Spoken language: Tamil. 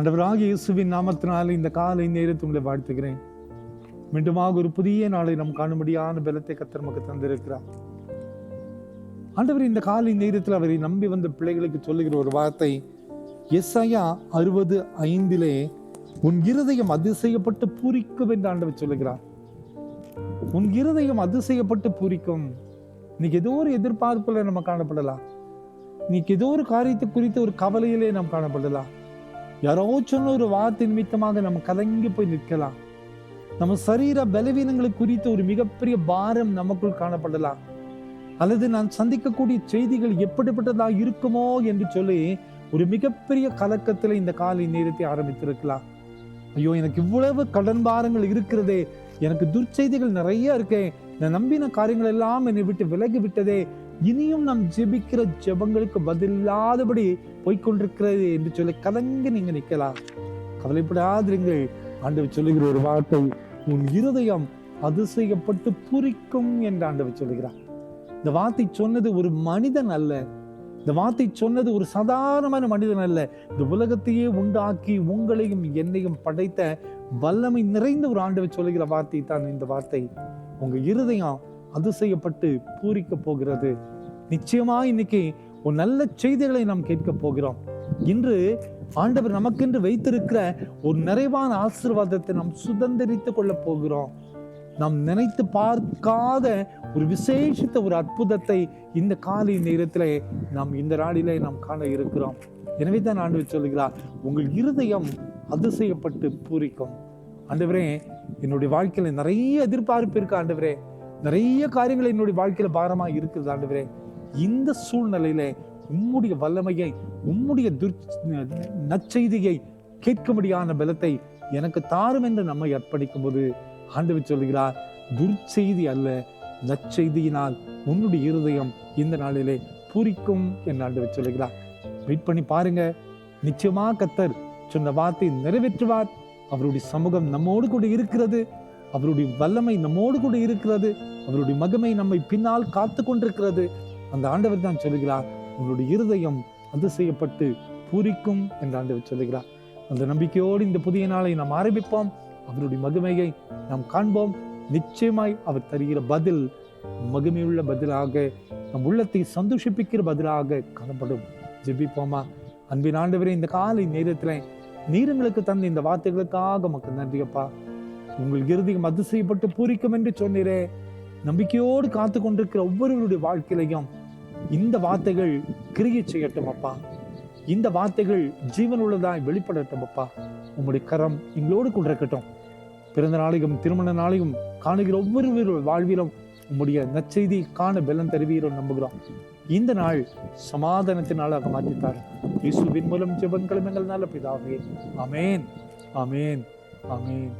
ஆண்டவராகிய இயேசுவின் நாமத்தினால இந்த காலை நேரத்தை உங்களை வாழ்த்துகிறேன். மீண்டுமாக ஒரு புதிய நாளை நாம் காணும்படியான பலத்தை கர்த்தர் நமக்கு தந்திருக்கிறார். ஆண்டவர் இந்த காலை நேரத்தில் அவரை நம்பி வந்த பிள்ளைகளுக்கு சொல்லுகிற ஒரு வார்த்தை, எசாயா 60:5 உன் இருதயம் அதிசயப்பட்டு பூரிக்கும் என்று ஆண்டவர் சொல்லுகிறார். உன் இருதயம் அதிசயப்பட்டு பூரிக்கும். இன்னைக்கு ஏதோ ஒரு எதிர்பார்ப்புல நம்ம காணப்படலாம். இன்னைக்கு ஏதோ ஒரு காரியத்தை குறித்து ஒரு கவலையிலே நாம் காணப்படலாம். யாரோ சொன்ன ஒரு வார்த்தை நிமித்தமாக நம்ம கலங்கி போய் நிற்கலாம். நம்ம சரீர பலவீனங்களை குறித்து ஒரு மிகப்பெரிய பாரம் நமக்குள் காணப்படலாம். அல்லது நான் சந்திக்கக்கூடிய செய்திகள் எப்படிப்பட்டதா இருக்குமோ என்று சொல்லி ஒரு மிகப்பெரிய கலக்கத்துல இந்த காலை நேரத்தை ஆரம்பித்திருக்கலாம். ஐயோ, எனக்கு இவ்வளவு கடன் பாரங்கள் இருக்கிறதே, எனக்கு துர்ச்செய்திகள் நிறைய இருக்கே, நான் நம்பின காரியங்கள் எல்லாம் என்னை விட்டு விலகி விட்டதே, இனியும் நாம் ஜெபிக்கிற ஜெபங்களுக்கு பதிலாதபடி போய்கொண்டிருக்கிறது என்று சொல்லி கலங்கி நீங்க நிற்கலாம். கவலைப்படாதீர்கள். ஆண்டவர் சொல்லுகிற ஒரு வார்த்தை, உன் இருதயம் அதிசயப்பட்டு பூரிக்கும் என்று ஆண்டவர் சொல்லுகிறார். இந்த வார்த்தை சொன்னது ஒரு மனிதன் அல்ல. இந்த வார்த்தை சொன்னது ஒரு சாதாரணமான மனிதன் அல்ல. இந்த உலகத்தையே உண்டாக்கி உங்களையும் என்னையும் படைத்த வல்லமை நிறைந்த ஒரு ஆண்டவர் சொல்லுகிற வார்த்தை தான் இந்த வார்த்தை. உங்க இருதயம் அதிசயப்பட்டு பூரிக்க போகிறது. நிச்சயமா இன்னைக்கு ஒரு நல்ல செய்திகளை நாம் கேட்க போகிறோம். இன்று ஆண்டவர் நமக்கென்று வைத்திருக்கிற ஒரு நிறைவான ஆசீர்வாதத்தை நாம் சுதந்திரித்துக் கொள்ள போகிறோம். நாம் நினைத்து பார்க்காத ஒரு விசேஷித்த ஒரு அற்புதத்தை இந்த காலை நேரத்திலே நாம் இந்த நாளிலே நாம் காண இருக்கிறோம். எனவே தான் ஆண்டவர் சொல்லுகிறார், உங்கள் இருதயம் அதிசயப்பட்டு பூரிக்கும். ஆண்டவரே, என்னுடைய வாழ்க்கையில நிறைய எதிர்பார்ப்பு இருக்கு ஆண்டவரே, நிறைய காரியங்கள் என்னுடைய வாழ்க்கையில பாரமா இருக்குது ஆண்டவரே. இந்த சூழ்நிலையில உம்முடைய வல்லமையை, உம்முடைய நற்செய்தியை கேட்கும்படியான பலத்தை எனக்கு தாரும் என்று நம்மை அர்ப்பணிக்கும் போது ஆண்டவர் சொல்லுகிறார், துர்ச்செய்தி அல்ல, நற்செய்தியினால் உன்னுடைய இருதயம் இந்த நாளிலே பூரிக்கும் என்று ஆண்டவர் சொல்லுகிறார். வெயிட் பண்ணி பாருங்க. நிச்சயமா கர்த்தர் சொன்ன வார்த்தை நிறைவேற்றுவார். அவருடைய சமூகம் நம்மோடு கூட இருக்கிறது. அவருடைய வல்லமை நம்மோடு கூட இருக்கிறது. அவருடைய மகிமை நம்மை பின்னால் காத்து கொண்டிருக்கிறது. அந்த ஆண்டவர் தான் சொல்லுகிறார், உங்களுடைய இருதயம் அதிசயப்பட்டு பூரிக்கும் என்று ஆண்டவர் சொல்லுகிறார். அந்த நம்பிக்கையோடு இந்த புதிய நாளை நாம் ஆரம்பிப்போம். அவருடைய மகிமையை நாம் காண்போம். நிச்சயமாய் அவர் தருகிற பதில் மகிமையுள்ள பதிலாக, நம் உள்ளத்தை சந்தோஷிப்பிக்கிற பதிலாக காணப்படும். ஜெபிப்போமா. அன்பின் ஆண்டவரே, இந்த காலை நேரத்துல நீரங்களுக்கு தந்த இந்த வார்த்தைகளுக்காக மக்கள் நன்றியப்பா. உங்கள் இருதயம் அதிசயப்பட்டு பூரிக்கும் என்று சொன்னீரே. நம்பிக்கையோடு காத்து கொண்டிருக்கிற ஒவ்வொருவருடைய வாழ்க்கையிலையும் இந்த வார்த்தைகள் கிரியை செய்யட்டும் அப்பா. இந்த வார்த்தைகள் ஜீவன் உள்ளதாய் வெளிப்படட்டும் அப்பா. உங்களுடைய கரம் எங்களோடு கூட இருக்கட்டும். பிறந்த நாளையும் திருமண நாளையும் காணுகிற ஒவ்வொரு வாழ்விலும் உங்களுடைய நற்செய்தி காண பலன் தருவீரோ நம்புகிறோம். இந்த நாள் சமாதானத்தின் நாளாக மாற்றித்தார். இயேசுவின் மூலம் ஜெபங்களும் எங்கள் நல்ல பிதாவே. ஆமேன், ஆமேன், ஆமேன்.